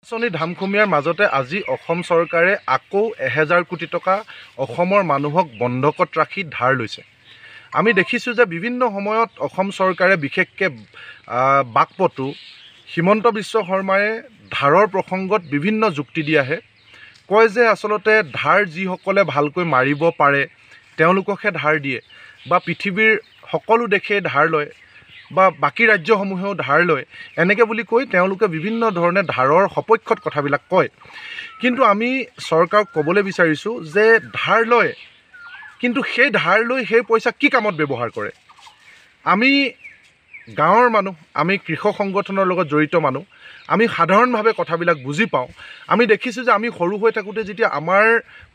আঁচনি ধামখুমীয়াৰ মাজতে আজি অসম চৰকাৰে আকৌ 1000 কোটি টকা অসমৰ মানুহক বন্ধকত ৰাখি ধাৰ লৈছে। আমি দেখিছোঁ যে বিভিন্ন সময়ত অসম চৰকাৰে বিশেষকৈ বাকপটু হিমন্ত বিশ্ব শৰ্মাৰে ধাৰৰ প্ৰসংগত বিভিন্ন যুক্তি দি আহে। কয় যে আচলতে ধাৰ যিসকলে ভালকৈ মাৰিব পাৰে তেওঁলোককহে ধাৰ দিয়ে, বা পৃথিৱীৰ সকলো দেশে ধাৰ লয়, বা বাকী ৰাজ্যসমূহেও ধাৰ লয়, এনেকৈ বুলি কৈ তেওঁলোকে বিভিন্ন ধৰণে ধাৰৰ সপক্ষত কথাবিলাক কয়। কিন্তু আমি চৰকাৰক ক'বলৈ বিচাৰিছোঁ যে ধাৰ লয়, কিন্তু সেই ধাৰ লৈ সেই পইচা কি কামত ব্যৱহাৰ কৰে? আমি গাঁৱৰ মানুহ, আমি কৃষক সংগঠনৰ লগত জড়িত মানুহ, আমি সাধাৰণভাৱে কথাবিলাক বুজি পাওঁ। আমি দেখিছোঁ যে আমি সৰু হৈ থাকোঁতে যেতিয়া আমাৰ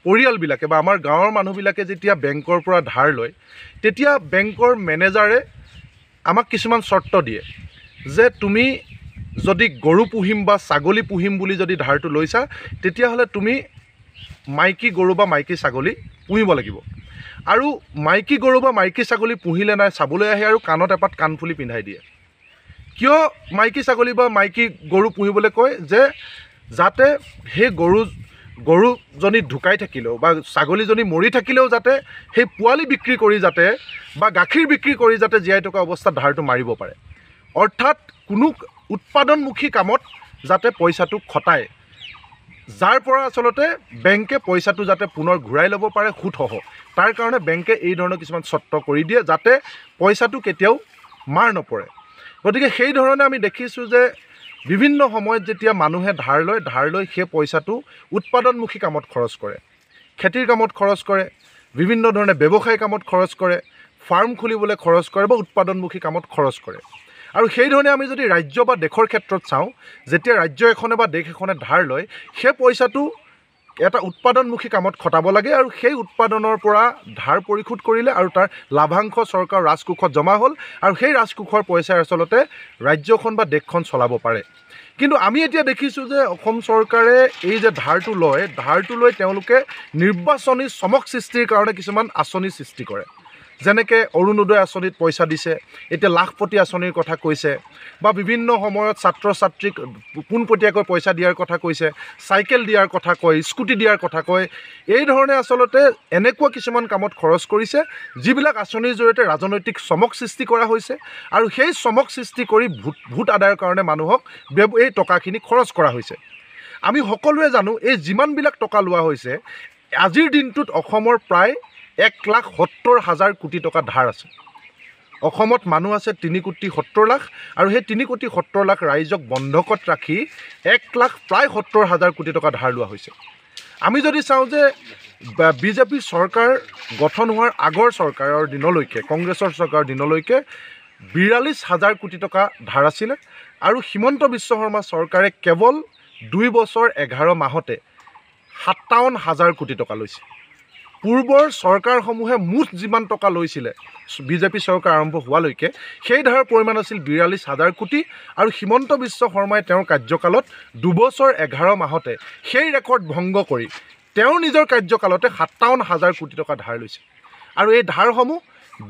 পৰিয়ালবিলাকে বা আমাৰ গাঁৱৰ মানুহবিলাকে যেতিয়া বেংকৰ পৰা ধাৰ লয়, তেতিয়া বেংকৰ মেনেজাৰে আমাক কিছুমান চৰ্ত দিয়ে যে তুমি যদি গৰু পুহিম বা ছাগলী পুহিম বুলি যদি ধাৰটো লৈছা, তেতিয়াহ'লে তুমি মাইকী গৰু বা মাইকী ছাগলী পুহিব লাগিব। আৰু মাইকী গৰু বা মাইকী ছাগলী পুহিলে নাই চাবলৈ আহে আৰু কাণত এপাত কাণফুলি পিন্ধাই দিয়ে। কিয় মাইকী ছাগলী বা মাইকী গৰু পুহিবলৈ কয়? যে যাতে সেই গৰুজনী ঢুকাই থাকিলেও বা ছাগলীজনী মৰি থাকিলেও যাতে সেই পোৱালি বিক্ৰী কৰি যাতে বা গাখীৰ বিক্ৰী কৰি যাতে জীয়াই থকা অৱস্থাত ধাৰটো মাৰিব পাৰে। অৰ্থাৎ কোনো উৎপাদনমুখী কামত যাতে পইচাটো খটায়, যাৰ পৰা আচলতে বেংকে পইচাটো যাতে পুনৰ ঘূৰাই ল'ব পাৰে সুদসহ। তাৰ কাৰণে বেংকে এই ধৰণৰ কিছুমান চৰ্ত কৰি দিয়ে যাতে পইচাটো কেতিয়াও মাৰ নপৰে। গতিকে সেই ধৰণে আমি দেখিছোঁ যে বিভিন্ন সময়ত যেতিয়া মানুহে ধাৰ লৈ সেই পইচাটো উৎপাদনমুখী কামত খৰচ কৰে, খেতিৰ কামত খৰচ কৰে, বিভিন্ন ধৰণে ব্যৱসায় কামত খৰচ কৰে, ফাৰ্ম খুলিবলৈ খৰচ কৰে বা উৎপাদনমুখী কামত খৰচ কৰে। আৰু সেই ধৰণে আমি যদি ৰাজ্য বা দেশৰ ক্ষেত্ৰত চাওঁ, যেতিয়া ৰাজ্য এখনে বা দেশ এখনে ধাৰ লয়, সেই পইচাটো এটা উৎপাদনমুখী কামত খটাব লাগে আৰু সেই উৎপাদনৰ পৰা ধাৰ পৰিশোধ কৰিলে আৰু তাৰ লাভাংশ চৰকাৰ ৰাজকোষত জমা হ'ল আৰু সেই ৰাজকোষৰ পইচাই আচলতে ৰাজ্যখন বা দেশখন চলাব পাৰে। কিন্তু আমি এতিয়া দেখিছোঁ যে অসম চৰকাৰে এই যে ধাৰটো লৈ তেওঁলোকে নিৰ্বাচনী চমক সৃষ্টিৰ কাৰণে কিছুমান আঁচনি সৃষ্টি কৰে। যেনেকৈ অৰুণোদয় আঁচনিত পইচা দিছে, এতিয়া লাখপতি আঁচনিৰ কথা কৈছে, বা বিভিন্ন সময়ত ছাত্ৰ ছাত্ৰীক পোনপটীয়াকৈ পইচা দিয়াৰ কথা কৈছে, চাইকেল দিয়াৰ কথা কয়, স্কুটি দিয়াৰ কথা কয়। এই ধৰণে আচলতে এনেকুৱা কিছুমান কামত খৰচ কৰিছে যিবিলাক আঁচনিৰ জৰিয়তে ৰাজনৈতিক চমক সৃষ্টি কৰা হৈছে, আৰু সেই চমক সৃষ্টি কৰি ভোট আদায়ৰ কাৰণে মানুহক এই টকাখিনি খৰচ কৰা হৈছে। আমি সকলোৱে জানো এই যিমানবিলাক টকা লোৱা হৈছে, আজিৰ দিনটোত অসমৰ প্ৰায় 1,70,000 কোটি টকা ধাৰ আছে। অসমত মানুহ আছে 3,70,00,000 আৰু সেই 3,70,00,000 ৰাইজক বন্ধকত ৰাখি 1,70,000 কোটি টকা ধাৰ লোৱা হৈছে। আমি যদি চাওঁ যে বিজেপি চৰকাৰ গঠন হোৱাৰ আগৰ চৰকাৰৰ দিনলৈকে, কংগ্ৰেছৰ চৰকাৰৰ দিনলৈকে 42,000 কোটি টকা ধাৰ আছিলে, আৰু হিমন্ত বিশ্ব শৰ্মা চৰকাৰে কেৱল 2 বছৰ 11 মাহতে 57,000 কোটি টকা লৈছে। পূৰ্বৰ চৰকাৰসমূহে মুঠ যিমান টকা লৈছিলে বিজেপি চৰকাৰ আৰম্ভ হোৱালৈকে, সেই ধাৰৰ পৰিমাণ আছিল 42,000 কোটি, আৰু হিমন্ত বিশ্ব শৰ্মাই তেওঁৰ কাৰ্যকালত 2 বছৰ 11 মাহতে সেই ৰেকৰ্ড ভংগ কৰি তেওঁৰ নিজৰ কাৰ্যকালতে 57,000 কোটি টকা ধাৰ লৈছে। আৰু এই ধাৰসমূহ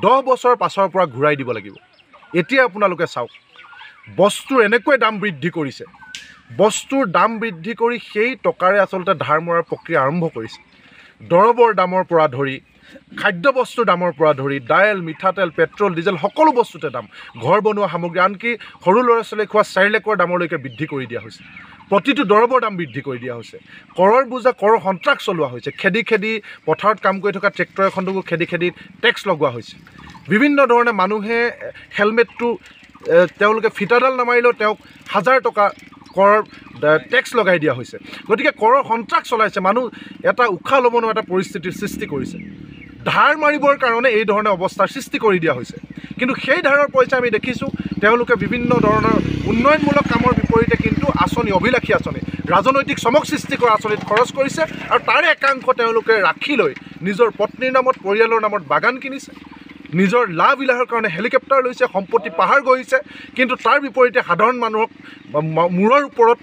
10 বছৰ পাছৰ পৰা ঘূৰাই দিব লাগিব। এতিয়া আপোনালোকে চাওক, বস্তুৰ এনেকৈ দাম বৃদ্ধি কৰিছে, বস্তুৰ দাম বৃদ্ধি কৰি সেই টকাৰে আচলতে ধাৰ মৰাৰ প্ৰক্ৰিয়া আৰম্ভ কৰিছে। দৰৱৰ দামৰ পৰা ধৰি, খাদ্যবস্তুৰ দামৰ পৰা ধৰি, দাইল, মিঠাতেল, পেট্ৰল, ডিজেল সকলো বস্তুতে দাম, ঘৰ বনোৱা সামগ্ৰী, আনকি সৰু ল'ৰা ছোৱালীয়ে খোৱা চেৰেলেকৰ দামলৈকে বৃদ্ধি কৰি দিয়া হৈছে। প্ৰতিটো দৰৱৰ দাম বৃদ্ধি কৰি দিয়া হৈছে। কৰৰ বোজা, কৰৰ সন্ত্ৰাস চলোৱা হৈছে। খেদি পথাৰত কাম কৰি থকা ট্ৰেক্টৰ এখনকো খেদি টেক্স লগোৱা হৈছে। বিভিন্ন ধৰণে মানুহে হেলমেটটো তেওঁলোকে ফিটাডাল নামাৰিলেও তেওঁক 1000 টকা কৰৰ টেক্স লগাই দিয়া হৈছে। গতিকে কৰৰ সন্ত্ৰাস চলাইছে, মানুহ এটা উশাহ ল'ব নোৱাৰা এটা পৰিস্থিতিৰ সৃষ্টি কৰিছে। ধাৰ মাৰিবৰ কাৰণে এই ধৰণে অৱস্থাৰ সৃষ্টি কৰি দিয়া হৈছে। কিন্তু সেই ধাৰৰ পইচা আমি দেখিছোঁ তেওঁলোকে বিভিন্ন ধৰণৰ উন্নয়নমূলক কামৰ বিপৰীতে কিন্তু আঁচনি, অভিলাষী আঁচনি, ৰাজনৈতিক চমক সৃষ্টি কৰা আঁচনিত খৰচ কৰিছে, আৰু তাৰে একাংশ তেওঁলোকে ৰাখি লৈ নিজৰ পত্নীৰ নামত, পৰিয়ালৰ নামত বাগান কিনিছে, নিজৰ লাভ বিলাহৰ কাৰণে হেলিকপ্টাৰ লৈছে, সম্পত্তি পাহাৰ গঢ়িছে। কিন্তু তাৰ বিপৰীতে সাধাৰণ মানুহক মূৰৰ ওপৰত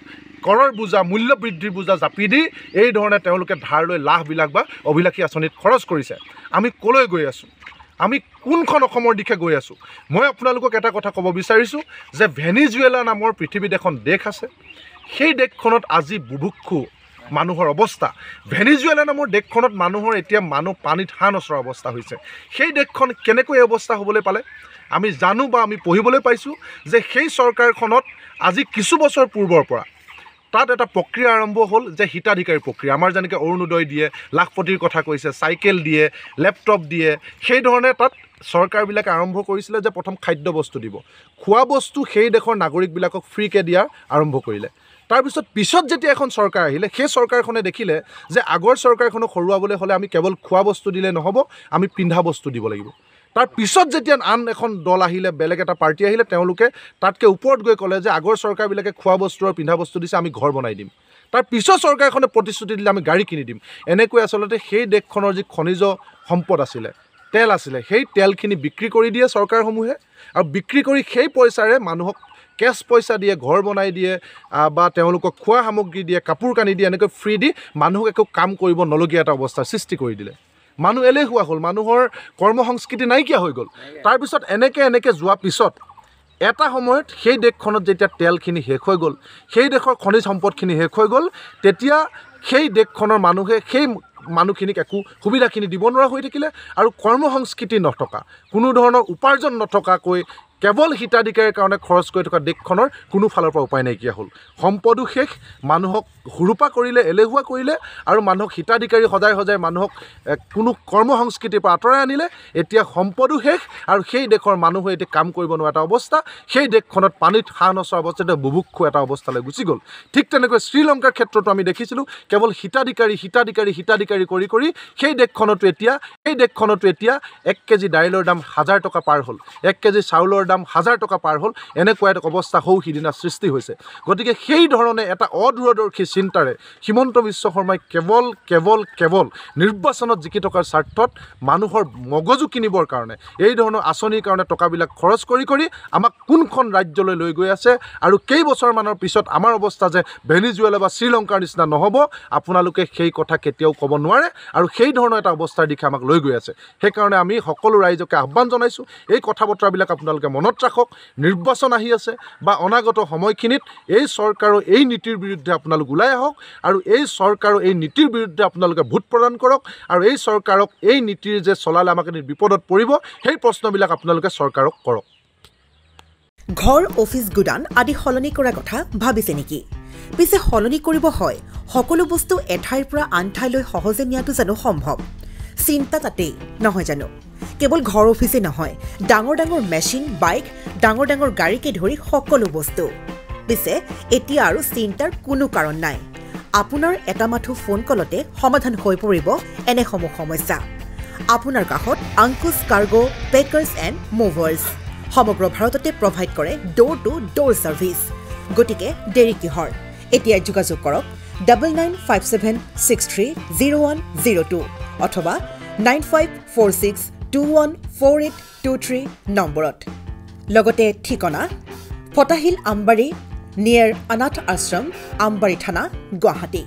কৰৰ বোজা, মূল্য বৃদ্ধিৰ বোজা জাপি দি এই ধৰণে তেওঁলোকে ধাৰ লৈ লাভবিলাক বা অভিলাষী আঁচনিত খৰচ কৰিছে। আমি ক'লৈ গৈ আছোঁ? আমি কোনখন অসমৰ দিশে গৈ আছোঁ? মই আপোনালোকক এটা কথা ক'ব বিচাৰিছোঁ যে ভেনিজুৱেলা নামৰ পৃথিৱীত এখন দেশ আছে, সেই দেশখনত আজি বুভুক্ষু মানুহৰ অৱস্থা ভেনিজুৱেলা নামৰ দেশখনত মানুহৰ এতিয়া পানীত হাঁহ নচৰা অৱস্থা হৈছে সেই দেশখন কেনেকৈ এই অৱস্থা হ'বলৈ পালে আমি জানো বা আমি পঢ়িবলৈ পাইছোঁ যে সেই চৰকাৰখনত আজি কিছু বছৰ পূৰ্বৰ পৰা তাত এটা প্ৰক্ৰিয়া আৰম্ভ হ'ল যে হিতাধিকাৰী প্ৰক্ৰিয়া আমাৰ যেনেকৈ অৰুণোদয় দিয়ে লাখপতিৰ কথা কৈছে চাইকেল দিয়ে লেপটপ দিয়ে সেই ধৰণে তাত চৰকাৰবিলাকে আৰম্ভ কৰিছিলে যে প্ৰথম খাদ্য বস্তু দিব খোৱা বস্তু সেই দেশৰ নাগৰিকবিলাকক ফ্ৰীকৈ দিয়াৰ আৰম্ভ কৰিলে পিছত যেতিয়া এখন চৰকাৰ আহিলে সেই চৰকাৰখনে দেখিলে যে আগৰ চৰকাৰখনক হৰুৱাবলৈ হ'লে আমি কেৱল খোৱা বস্তু দিলে নহ'ব আমি পিন্ধা বস্তু দিব লাগিব পিছত যেতিয়া আন এখন দল আহিলে বেলেগ এটা পাৰ্টি আহিলে তেওঁলোকে তাতকৈ ওপৰত গৈ ক'লে যে আগৰ চৰকাৰবিলাকে খোৱা বস্তু আৰু পিন্ধা বস্তু দিছে আমি ঘৰ বনাই দিম পিছত চৰকাৰখনে প্ৰতিশ্ৰুতি দিলে আমি গাড়ী কিনি দিম এনেকৈ আচলতে সেই দেশখনৰ যি খনিজ সম্পদ আছিলে তেল আছিলে সেই তেলখিনি বিক্ৰী কৰি দিয়ে চৰকাৰসমূহে আৰু বিক্ৰী কৰি সেই পইচাৰে মানুহক কেছ পইচা দিয়ে ঘৰ বনাই দিয়ে বা তেওঁলোকক খোৱা সামগ্ৰী দিয়ে কাপোৰ কানি দিয়ে এনেকৈ ফ্ৰী দি মানুহক একো কাম কৰিব নলগীয়া এটা অৱস্থাৰ সৃষ্টি কৰি দিলে মানুহ এলেহুৱা হ'ল মানুহৰ কৰ্মসংস্কৃতি নাইকিয়া হৈ গ'ল তাৰপিছত এনেকৈ যোৱাৰ পিছত এটা সময়ত সেই দেশখনত যেতিয়া তেলখিনি শেষ হৈ গ'ল সেই দেশৰ খনিজ সম্পদখিনি শেষ হৈ গ'ল তেতিয়া সেই দেশখনৰ মানুহে সেই মানুহখিনিক একো সুবিধাখিনি দিব নোৱাৰা হৈ থাকিলে আৰু কৰ্মসংস্কৃতি নথকা কোনো ধৰণৰ উপাৰ্জন নথকাকৈ কেৱল হিতাধিকাৰীৰ কাৰণে খৰচ কৰি থকা দেশখনৰ কোনো ফালৰ পৰা উপায় নাইকিয়া হ'ল সম্পদো শেষ মানুহক হুৰুপা কৰিলে এলেহুৱা কৰিলে আৰু মানুহক হিতাধিকাৰী সদায় মানুহক কোনো কৰ্মসংস্কৃতিৰ পৰা আঁতৰাই আনিলে এতিয়া সম্পদো শেষ আৰু সেই দেশৰ মানুহে এতিয়া কাম কৰিব নোৱাৰা এটা অৱস্থা সেই দেশখনত পানীত হাঁহ নচৰা অৱস্থাতে বুভুক্ষু এটা অৱস্থালৈ গুচি গ'ল ঠিক তেনেকৈ শ্ৰীলংকাৰ ক্ষেত্ৰতো আমি দেখিছিলোঁ কেৱল হিতাধিকাৰী কৰি সেই দেশখনতো এতিয়া 1 কেজি দাইলৰ দাম 1000 টকা পাৰ হ'ল 1 কেজি চাউলৰ দাম 1000 টকা পাৰ হ'ল এনেকুৱা এটা অৱস্থা সিদিনা সৃষ্টি হৈছে গতিকে সেই ধৰণে এটা অদূৰদৰ্শী চিন্তাৰে হিমন্ত বিশ্ব শৰ্মাই কেৱল নিৰ্বাচনত জিকি থকাৰ স্বাৰ্থত মানুহৰ মগজু কিনিবৰ কাৰণে এই ধৰণৰ আঁচনিৰ কাৰণে টকাবিলাক খৰচ কৰি আমাক কোনখন ৰাজ্যলৈ লৈ গৈ আছে আৰু কেইবছৰমানৰ পিছত আমাৰ অৱস্থা যে ভেনিজুৱেলা বা শ্ৰীলংকাৰ নিচিনা নহ'ব আপোনালোকে সেই কথা কেতিয়াও ক'ব নোৱাৰে আৰু সেই ধৰণৰ এটা অৱস্থাৰ দিশে আমাক লৈ গৈ আছে সেইকাৰণে আমি সকলো ৰাইজকে আহ্বান জনাইছোঁ এই কথা বতৰাবিলাক আপোনালোকে মনত ৰাখক নিৰ্বাচন আহি আছে বা অনাগত সময়খিনিত এই চৰকাৰৰ এই নীতিৰ বিৰুদ্ধে আপোনালোক ওলাই আহক আৰু এই চৰকাৰৰ এই নীতিৰ বিৰুদ্ধে আপোনালোকে ভোট প্ৰদান কৰক আৰু এই চৰকাৰক এই নীতিৰ যে চলালে আমাক বিপদত পৰিব সেই প্ৰশ্নবিলাক আপোনালোকে চৰকাৰক কৰক ঘৰ অফিচ গুদান আদি সলনি কৰাৰ কথা ভাবিছে নেকি পিছে সলনি কৰিব হয় সকলো বস্তু এঠাইৰ পৰা আন ঠাইলৈ সহজে নিয়াটো জানো সম্ভৱ চিন্তা তাতেই নহয় জানো কেৱল ঘৰ অফিচে নহয় ডাঙৰ মেচিন বাইক ডাঙৰ গাড়ীকে ধৰি সকলো বস্তু পিছে এতিয়া আৰু চিন্তাৰ কোনো কাৰণ নাই আপোনাৰ এটা মাথো ফোন কলতে সমাধান হৈ পৰিব এনেসমূহ সমস্যা আপোনাৰ কাষত আংকুশ কাৰ্গো পেকাৰ্ছ এণ্ড মুভাৰ্ছ সমগ্ৰ ভাৰততে প্ৰভাইড কৰে ডোৰ টু ডোৰ ছাৰ্ভিচ গতিকে দেৰি কিহৰ এতিয়া যোগাযোগ কৰক 9957630102 অথবা 9546214823 নম্বৰত লগতে ঠিকনা ফটাহিল আমবাৰী নিয়াৰ অনাথ আশ্ৰম আমবাৰী থানা গুৱাহাটী